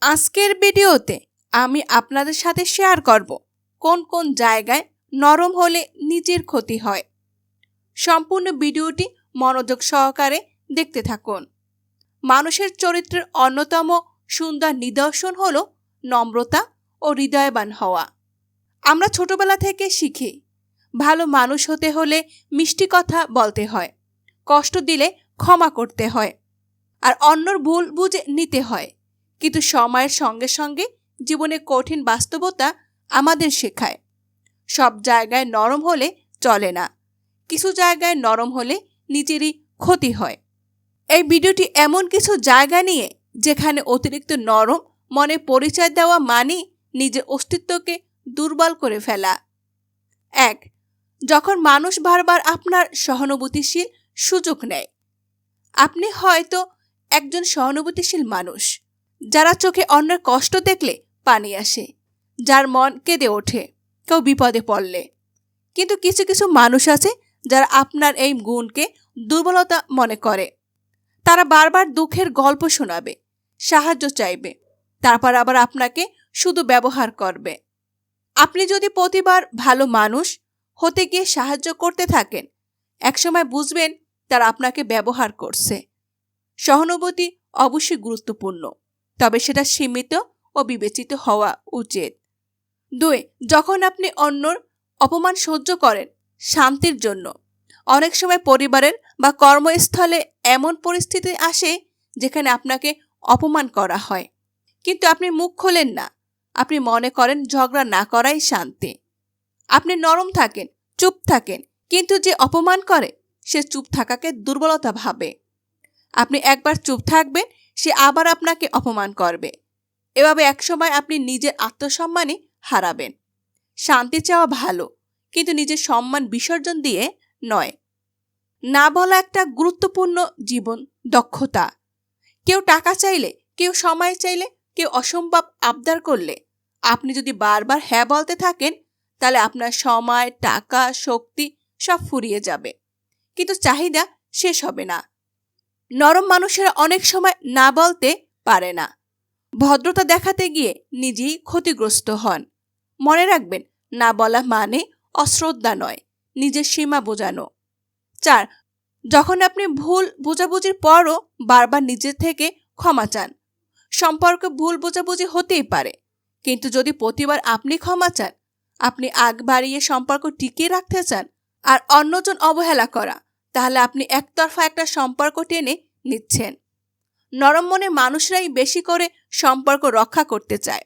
আজকের ভিডিওতে আমি আপনাদের সাথে শেয়ার করব কোন কোন জায়গায় নরম হলে নিজের ক্ষতি হয়। সম্পূর্ণ ভিডিওটি মনোযোগ সহকারে দেখতে থাকুন। মানুষের চরিত্রের অন্যতম সুন্দর নিদর্শন হল নম্রতা ও হৃদয়বান হওয়া। আমরা ছোটবেলা থেকে শিখি ভালো মানুষ হতে হলে মিষ্টি কথা বলতে হয়, কষ্ট দিলে ক্ষমা করতে হয়, আর অন্যর ভুল বুঝে নিতে হয়। কিন্তু সময়ের সঙ্গে সঙ্গে জীবনে কঠিন বাস্তবতা আমাদের শেখায় সব জায়গায় নরম হলে চলে না, কিছু জায়গায় নরম হলে নিজেরই ক্ষতি হয়। এই ভিডিওটি এমন কিছু জায়গা নিয়ে যেখানে অতিরিক্ত নরম মনে পরিচয় দেওয়া মানে নিজের অস্তিত্বকে দুর্বল করে ফেলা। 1. যখন মানুষ বারবার আপনার সহানুভূতিশীল সুযোগ নেয়। আপনি হয়তো একজন সহানুভূতিশীল মানুষ, যারা চোখে অন্যের কষ্ট দেখলে পানি আসে, যার মন কেঁদে ওঠে কেউ বিপদে পড়লে। কিন্তু কিছু কিছু মানুষ আছে যারা আপনার এই গুণকে দুর্বলতা মনে করে। তারা বারবার দুঃখের গল্প শোনাবে, সাহায্য চাইবে, তারপর আবার আপনাকে শুধু ব্যবহার করবে। আপনি যদি প্রতিবার ভালো মানুষ হতে গিয়ে সাহায্য করতে থাকেন, একসময় বুঝবেন তারা আপনাকে ব্যবহার করছে। সহানুভূতি অবশ্যই গুরুত্বপূর্ণ, তবে সেটা সীমিত ও বিবেচিত হওয়া উচিত। 2. যখন আপনি অন্যর অপমান সহ্য করেন শান্তির জন্য। অনেক সময় পরিবারের বা কর্মস্থলে এমন পরিস্থিতি আসে যেখানে আপনাকে অপমান করা হয়, কিন্তু আপনি মুখ খোলেন না। আপনি মনে করেন ঝগড়া না করাই শান্তি। আপনি নরম থাকেন, চুপ থাকেন, কিন্তু যে অপমান করে সে চুপ থাকাকে দুর্বলতা ভাবে। আপনি একবার চুপ থাকবেন, সে আবার আপনাকে অপমান করবে। এভাবে একসময় আপনি নিজের আত্মসম্মানই হারাবেন। শান্তি চাওয়া ভালো, কিন্তু নিজের সম্মান বিসর্জন দিয়ে নয়। না বলা একটা গুরুত্বপূর্ণ জীবন দক্ষতা। কেউ টাকা চাইলে, কেউ সময় চাইলে, কেউ অসম্ভব আবদার করলে আপনি যদি বারবার হ্যাঁ বলতে থাকেন, তাহলে আপনার সময়, টাকা, শক্তি সব ফুরিয়ে যাবে, কিন্তু চাহিদা শেষ হবে না। নরম মানুষেরা অনেক সময় না বলতে পারে না। ভদ্রতা দেখাতে গিয়ে নিজেই ক্ষতিগ্রস্ত হন। মনে রাখবেন, না বলা মানে অশ্রদ্ধা নয়, নিজের সীমা বোঝানো। 4. যখন আপনি ভুল বোঝাবুঝির পরও বারবার নিজের থেকে ক্ষমা চান। সম্পর্কে ভুল বোঝাবুঝি হতেই পারে, কিন্তু যদি প্রতিবার আপনি ক্ষমা চান, আপনি আগ বাড়িয়ে সম্পর্ক টিকিয়ে রাখতে চান আর অন্যজন অবহেলা করা, তাহলে আপনি একতরফা একটা সম্পর্ক টেনে নিচ্ছেন। নরম মনের মানুষরাই বেশি করে সম্পর্ক রক্ষা করতে চায়,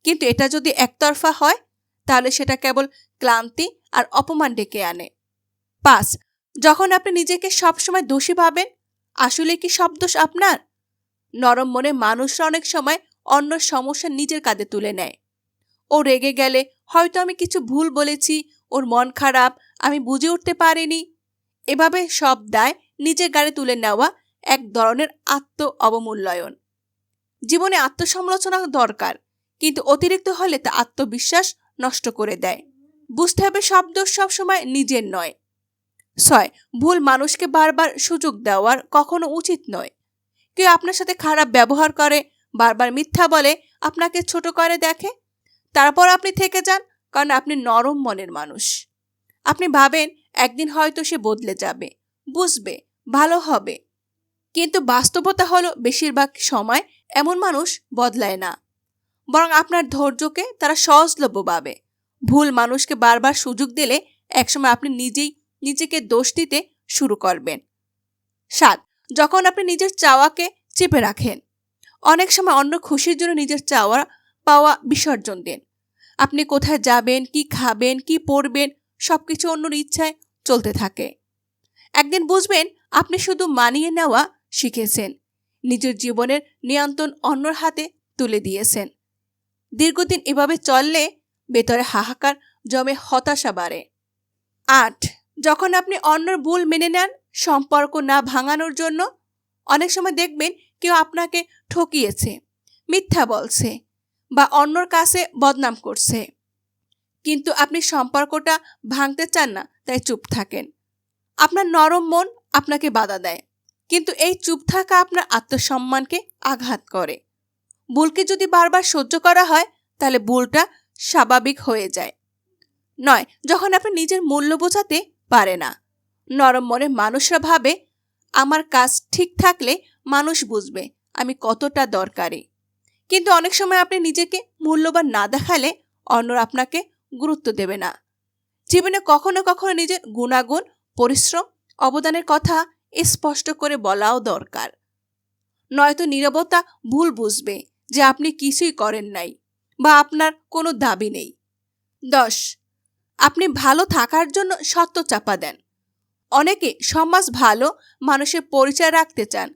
কিন্তু এটা যদি একতরফা হয় তাহলে সেটা কেবল ক্লান্তি আর অপমান ডেকে আনে। 5. যখন আপনি নিজেকে সবসময় দোষী ভাবেন, আসলে কি সব দোষ আপনার? নরম মনে মানুষরা অনেক সময় অন্য সমস্যা নিজের কাঁধে তুলে নেয়। ও রেগে গেলে হয়তো আমি কিছু ভুল বলেছি, ওর মন খারাপ, আমি বুঝে উঠতে পারিনি। এভাবে সব দায় নিজের গাড়ি তুলে নেওয়া এক ধরনের আত্ম অবমূল্যায়ন। জীবনে আত্মসমালোচনা দরকার, কিন্তু অতিরিক্ত হলে তা আত্মবিশ্বাস নষ্ট করে দেয়। বুঝতে হবে সব দোষ সবসময় নিজের নয়। 6. ভুল মানুষকে বারবার সুযোগ দেওয়ার কখনো উচিত নয়। কেউ আপনার সাথে খারাপ ব্যবহার করে, বারবার মিথ্যা বলে, আপনাকে ছোট করে দেখে, তারপর আপনি থেকে যান, কারণ আপনি নরম মনের মানুষ। আপনি ভাবেন একদিন হয়তো সে বদলে যাবে, বুঝবে, ভালো হবে, কিন্তু বাস্তবতা হলো বেশিরভাগ সময় এমন মানুষ বদলায় না, বরং আপনার ধৈর্যকে তারা সহজলভ্য ভাবে। ভুল মানুষকে বারবার সুযোগ দিলে একসময় আপনি নিজেই নিজেকে দোষ দিতে শুরু করবেন। 7. যখন আপনি নিজের চাওয়াকে চেপে রাখেন। অনেক সময় অন্য খুশির জন্য নিজের চাওয়া পাওয়া বিসর্জন দেন। আপনি কোথায় যাবেন, কি খাবেন, কি পরবেন, সবকিছু অন্যর ইচ্ছায় চলতে থাকে। একদিন বুঝবেন আপনি শুধু মানিয়ে নেওয়া শিখেছেন, নিজের জীবনের নিয়ন্ত্রণ অন্যর হাতে তুলে দিয়েছেন। দীর্ঘদিন এভাবে চললে ভেতরে হাহাকার জমে, হতাশা বাড়ে। 8. যখন আপনি অন্যর ভুল মেনে নেন সম্পর্ক না ভাঙানোর জন্য। অনেক সময় দেখবেন কেউ আপনাকে ঠকিয়েছে, মিথ্যা বলছে বা অন্যর কাছে বদনাম করছে, কিন্তু আপনি সম্পর্কটা ভাঙতে চান না, তাই চুপ থাকেন। আপনার নরম মন আপনাকে বাধা দেয়, কিন্তু এই চুপ থাকা আপনার আত্মসম্মানকে আঘাত করে। ভুলকে যদি বারবার সহ্য করা হয় তাহলে ভুলটা স্বাভাবিক হয়ে যায়। 9, যখন আপনি নিজের মূল্য বোঝাতে পারে না। নরম মনের মানুষরা ভাবে আমার কাজ ঠিক থাকলে মানুষ বুঝবে আমি কতটা দরকারি। কিন্তু অনেক সময় আপনি নিজেকে মূল্যবান না দেখালে অন্যরা আপনাকে গুরুত্ব দেবে না। জীবনে কখনো কখনো নিজের গুণাগুণ, পরিশ্রম, অবদানের কথা স্পষ্ট করে বলাও দরকার। নয়তো নীরবতা ভুল বুঝবে যে আপনি কিছুই করেন নাই বা আপনার কোনো দাবি নেই। 10, আপনি ভালো থাকার জন্য সত্য চাপা দেন। অনেকে সমাজ ভালো মানুষের পরিচয় রাখতে চান,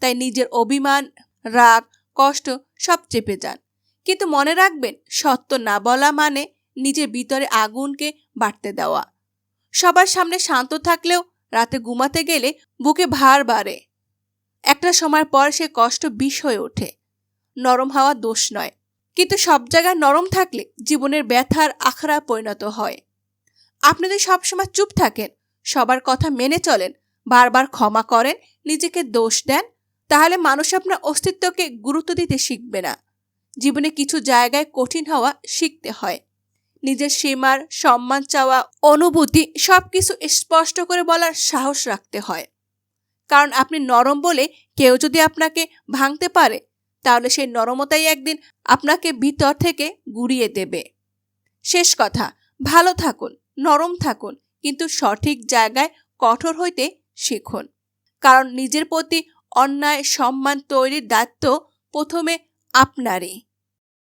তাই নিজের অভিমান, রাগ, কষ্ট সব চেপে যান। কিন্তু মনে রাখবেন, সত্য না বলা মানে নিজের ভিতরে আগুনকে বাড়তে দেওয়া। সবার সামনে শান্ত থাকলেও রাতে ঘুমাতে গেলে বুকে ভার বাড়ে। একটা সময় পর সে কষ্ট বিষ হয়ে ওঠে। নরম হওয়া দোষ নয়, কিন্তু সব জায়গায় নরম থাকলে জীবনের ব্যথার আখড়া পরিণত হয়। আপনি যদি সবসময় চুপ থাকেন, সবার কথা মেনে চলেন, বারবার ক্ষমা করেন, নিজেকে দোষ দেন, তাহলে মানুষ আপনার অস্তিত্বকে গুরুত্ব দিতে শিখবে না। জীবনে কিছু জায়গায় কঠিন হওয়া শিখতে হয়। নিজের সীমার সম্মান চাওয়া, অনুভূতি সবকিছু স্পষ্ট করে বলার সাহস রাখতে হয়। কারণ আপনি নরম বলে কেউ যদি আপনাকে ভাঙতে পারে, তাহলে সেই নরমতাই একদিন আপনাকে ভিতর থেকে গুঁড়িয়ে দেবে। শেষ কথা, ভালো থাকুন, নরম থাকুন, কিন্তু সঠিক জায়গায় কঠোর হইতে শিখুন। কারণ নিজের প্রতি অন্যায় সম্মান তৈরির দায়িত্ব প্রথমে আপনারই।